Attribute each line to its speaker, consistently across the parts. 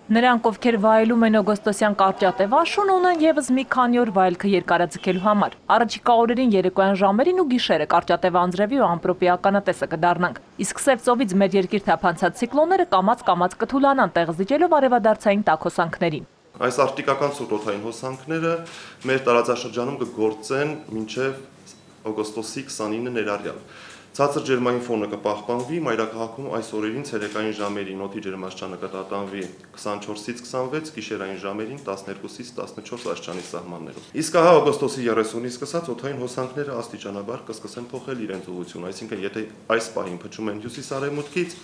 Speaker 1: Նրանք, ովքեր վայելում են օգոստոսյան կարճատև աշուն, ունեն եւս մի քանի օր վայելքը երկարաձգելու համար։ Առաջիկա օրերին երեկոյան ժամերին ու գիշերը կարճատև անձրևի ու ամպրոպի ականատեսը կդառնանք։ Իսկ Սև ծովից մեր երկիր թափանցած ցիկլոնները կամաց-կամաց կթուլանան, տեղ զիջելով արևադարձային տաք հոսանքներին։
Speaker 2: Այս արտիկական սուկրոթային հոսանքները մեր տարածաշրջանում կգործեն մինչև օգոստոսի 29 ներառյալ։ Ցածր ջերմային ֆոնը կպահպանվի, մայրաքաղաքում այս օրերին ցերեկային ժամերին օդի ջերմաստիճանը կտատանվի 24-ից 26, գիշերային ժամերին 12-ից 14 աստիճանի սահմաններում։ Իսկ ահա օգոստոսի 30-ից սկսած օդային հոսանքները աստիճանաբար կսկսեն փոխել իրենց ուղղությունը, այսինքն եթե այս պահին փչում են հյուսիսարևմուտքից,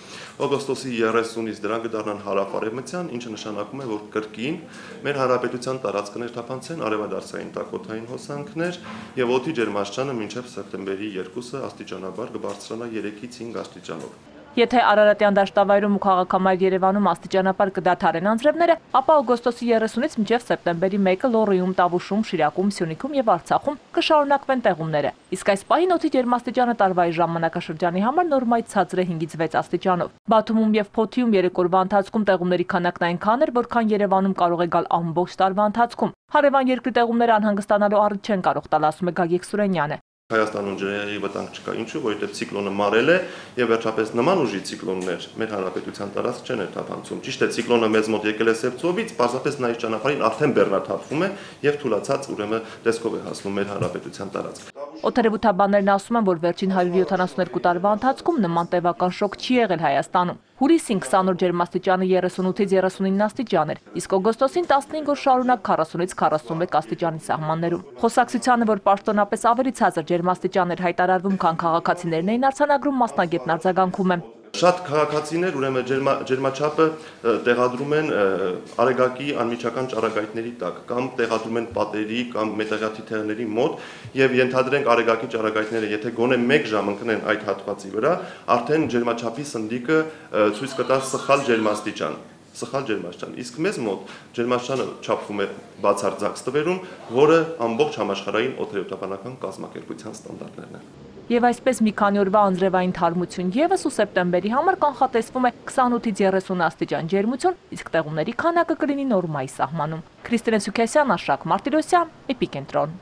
Speaker 2: օգոստոսի 30-ից դրանք կդառնան հարավ-արևմտյան, ինչը նշանակում է, որ կրկին մեր հանրապետության տարածքներ թափանցեն արևադարձային տաքօդային հոսանքներ եւ օդի ջերմաստիճանը մինչեւ սեպտեմբերի 2-ը աստիճանաբար բարձրանա 3-ից 5 աստիճանով։
Speaker 1: Եթե Արարատյան դաշտավայրում ու քաղաքամայր Երևանում աստիճանաբար կդադարեն անձրևները, ապա օգոստոսի 30-ից մինչև սեպտեմբերի 1-ը Լոռիում, Տավուշում, Շիրակում, Սյունիքում եւ Արցախում կշարունակվեն տեղումները։ Իսկ այս պահին օդի ջերմաստիճանը տարվայի ժամանակաշրջանի համար նորմայից ցածր է 5-ից 6 աստիճանով։ Բաթումում եւ Փոթիում երեկորվա ընթացքում տեղումների քանակն այնքան էր, որքան Երևանում կարող է գալ ամբողջ տարվա ընթացքում։ Հարևան երկրի տեղումները անհանգստանալու առիթ չեն կարող տալ, ասում է Գագիկ Սուրենյանը։
Speaker 2: Հայաստանում ջրերի վտանգ չկա, ինչու, որովհետև ցիկլոնը մարել է եւ վերջապես նման ուժի ցիկլոններ մեր հանրապետության տարածք չեն թափանցում։ Ճիշտ է, ցիկլոնը մեզ մոտ եկել է Սև ծովից, պարզապես նա իր ճանապարհին արդեն բեռնաթափվում է եւ թուլացած ուրեմն տեսքով է հասնում մեր հանրապետության տարածք։
Speaker 1: Օդերևութաբաններն ասում են, որ վերջին 172 տարվա ընթացքում նման տևական շոկ չի եղել Հայաստանում։ Հուլիսին 20 օր ջերմաստիճանը 38-ից 39 աստիճան էր, իսկ օգոստոսին 15 օր շարունակ 40-ից 41 աստիճանի սահմաններում։ Խոսակցությանը, որ պաշտոնապես ավելի ցածր ջերմաստիճան էր հայտարարվում, քան քաղաքացիներն էին արձանագրում, մասնագետն արձագանքում է։
Speaker 2: Շատ քաղաքացիներ ուրեմն ջերմաչափը տեղադրում են արեգակի անմիջական ճառագայթների տակ կամ տեղադրում են պատերի կամ մետաղաթիթեղների մոտ եւ ենթադրենք արեգակի ճառագայթները եթե գոնե 1 ժամ ընկնեն այդ հատվածի վրա, արդեն ջերմաչափի սնդիկը ցույց կտա սխալ ջերմաստիճան։ Իսկ մեզ մոտ ջերմաստիճանը չափվում է բացարձակ ստվերում, որը ամբողջ համաշխարհային օդերևութաբանական կազմակերպության ստանդարտներն են։
Speaker 1: Եվ այսպես մի քանի օրվա անձրևային թարմություն եւս ու սեպտեմբերի համար կանխատեսվում է 28-ից 30 աստիճան ջերմություն, իսկ տեղումների քանակը կլինի նորմայի սահմանում։ Քրիստինե Սուքեսյան, Աշակ Մարտիրոսյան, Էպիկենտրոն։